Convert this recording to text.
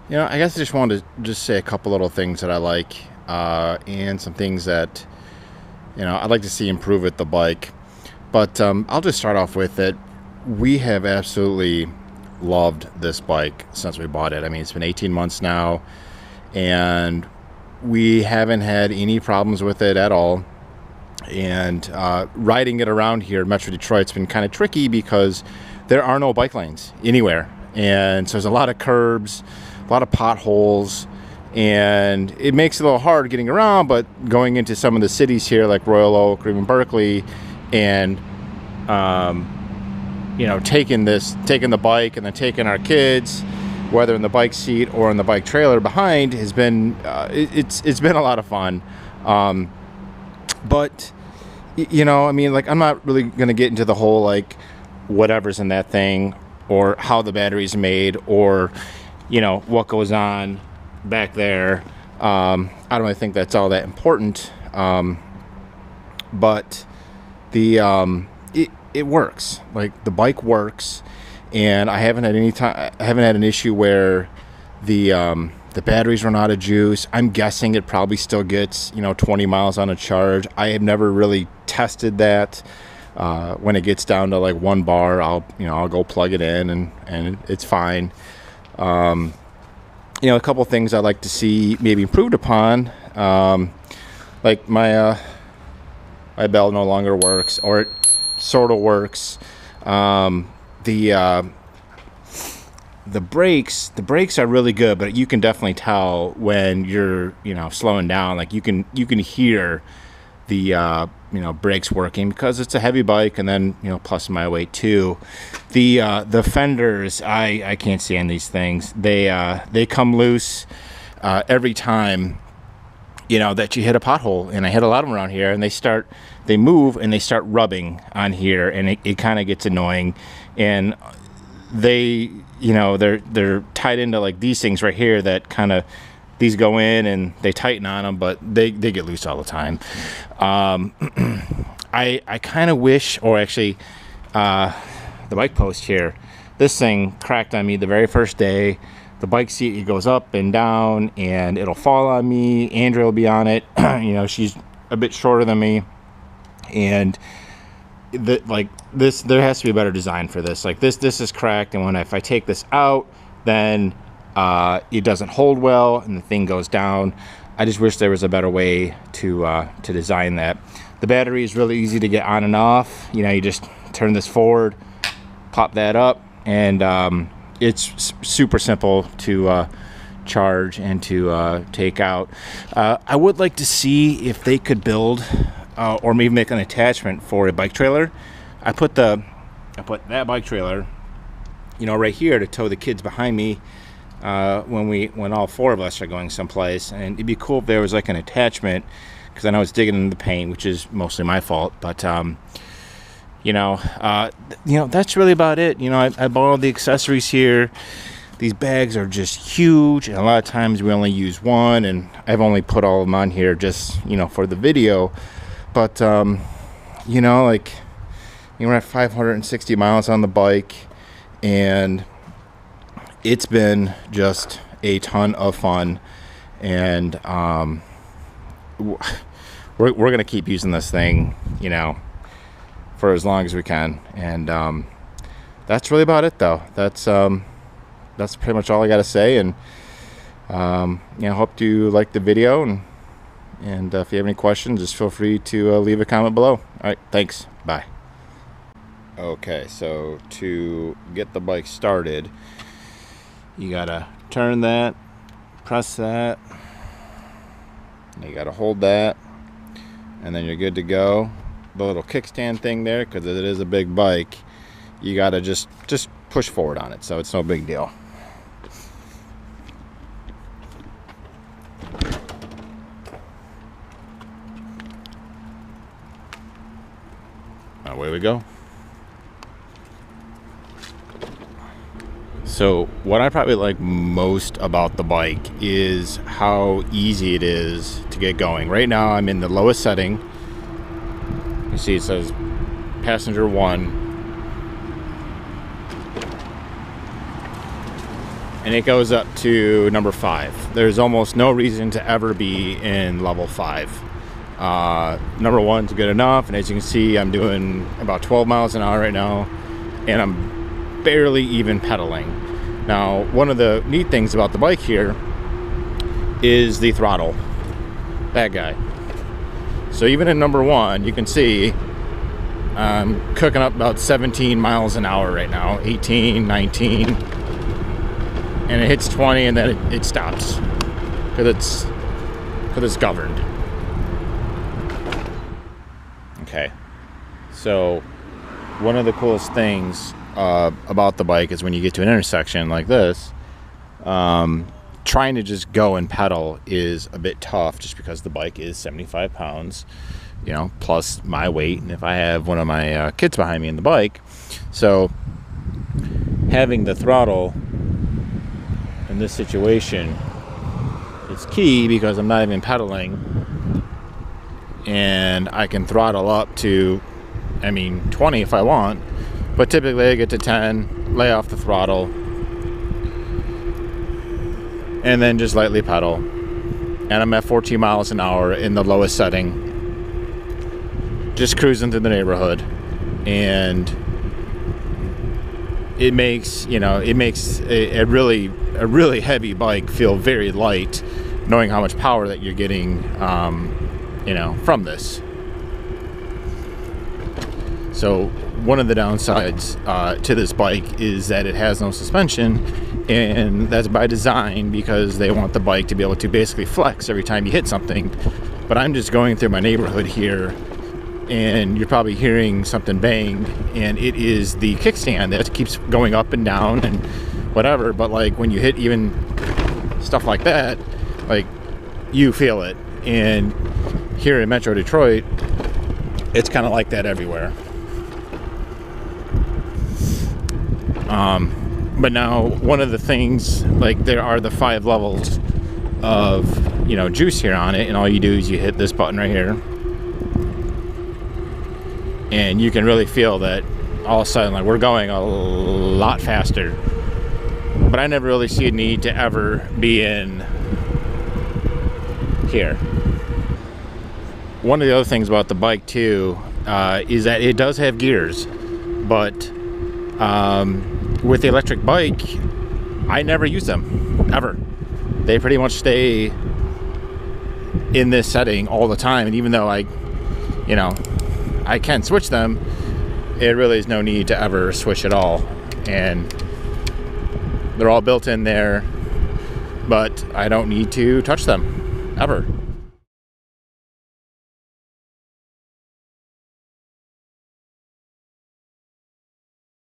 I guess I just wanted to just say a couple little things that I like, and some things that, I'd like to see improve with the bike. But I'll just start off with it. We have absolutely loved this bike since we bought it. I mean, it's been 18 months now, and we haven't had any problems with it at all. And riding it around here in Metro Detroit's been kind of tricky because there are no bike lanes anywhere. And so there's a lot of curbs, a lot of potholes, and it makes it a little hard getting around. But going into some of the cities here like Royal Oak or even Berkeley, and taking the bike and then taking our kids, whether in the bike seat or in the bike trailer behind, has been it's been a lot of fun. But I mean, like, I'm not really going to get into the whole, like, whatever's in that thing or how the battery's made or, what goes on back there. I don't really think that's all that important. But it works. Like, the bike works, and I haven't had an issue where the batteries run out of juice. I'm guessing it probably still gets 20 miles on a charge. I have never really tested that. When it gets down to like 1 bar, I'll go plug it in and it's fine. A couple things I'd like to see maybe improved upon, like my bell no longer works, or it sort of works. The brakes are really good, but you can definitely tell when you're slowing down. Like, you can hear the brakes working because it's a heavy bike, and then plus my weight too. The fenders, I can't stand these things. They come loose every time that you hit a pothole, and I hit a lot of them around here, and they move and they start rubbing on here, and it kind of gets annoying. And they're tied into like these things right here that kind of, these go in and they tighten on them, but they get loose all the time. I kind of wish, or actually, the bike post here, this thing cracked on me the very first day. The bike seat, it goes up and down, and it'll fall on me. Andrea will be on it. She's a bit shorter than me, and there has to be a better design for this. Like, this is cracked, and if I take this out, then it doesn't hold well and the thing goes down. I just wish there was a better way to design that. The battery is really easy to get on and off. You just turn this forward, pop that up, and it's super simple to charge and to take out. I would like to see if they could build or maybe make an attachment for a bike trailer. I put that bike trailer, right here to tow the kids behind me when all 4 of us are going someplace. And it'd be cool if there was like an attachment, because I know it's digging in the paint, which is mostly my fault. But that's really about it. I bought all the accessories here. These bags are just huge, and a lot of times we only use one, and I've only put all of them on here just for the video. But we're at 560 miles on the bike, and it's been just a ton of fun. And we're gonna keep using this thing, for as long as we can. And that's really about it, though. That's pretty much all I gotta say. And hope you liked the video, and if you have any questions, just feel free to leave a comment below. All right, thanks. Bye. Okay, so to get the bike started, you gotta turn that, press that, you gotta hold that, and then you're good to go. The little kickstand thing there, because it is a big bike, you gotta just push forward on it, so it's no big deal. Away we go. So what I probably like most about the bike is how easy it is to get going. Right now I'm in the lowest setting. You see it says passenger 1. and it goes up to number 5. There's almost no reason to ever be in level 5. Number 1's good enough, and as you can see, I'm doing about 12 miles an hour right now, and I'm barely even pedaling. Now, one of the neat things about the bike here is the throttle. That guy. So even in number 1, you can see I'm cooking up about 17 miles an hour right now, 18, 19, and it hits 20 and then it stops because it's governed. Okay, so one of the coolest things about the bike is when you get to an intersection like this, trying to just go and pedal is a bit tough just because the bike is 75 pounds, you know, plus my weight, and if I have one of my kids behind me in the bike. So having the throttle in this situation is key because I'm not even pedaling, and I can throttle up to, 20 if I want, but typically I get to 10, lay off the throttle, and then just lightly pedal. And I'm at 14 miles an hour in the lowest setting, just cruising through the neighborhood, and it makes a really heavy bike feel very light, knowing how much power that you're getting from this. So one of the downsides to this bike is that it has no suspension, and that's by design because they want the bike to be able to basically flex every time you hit something. But I'm just going through my neighborhood here, and you're probably hearing something bang, and it is the kickstand that keeps going up and down and whatever. But like when you hit even stuff like that, like you feel it. And here in Metro Detroit, it's kind of like that everywhere. But now one of the things, like there are the 5 levels of juice here on it, and all you do is you hit this button right here, and you can really feel that all of a sudden, like, we're going a lot faster. But I never really see a need to ever be in here. One of the other things about the bike too is that it does have gears, but with the electric bike, I never use them ever. They pretty much stay in this setting all the time, and even though I can switch them, it really is no need to ever switch at all. And they're all built in there, but I don't need to touch them ever.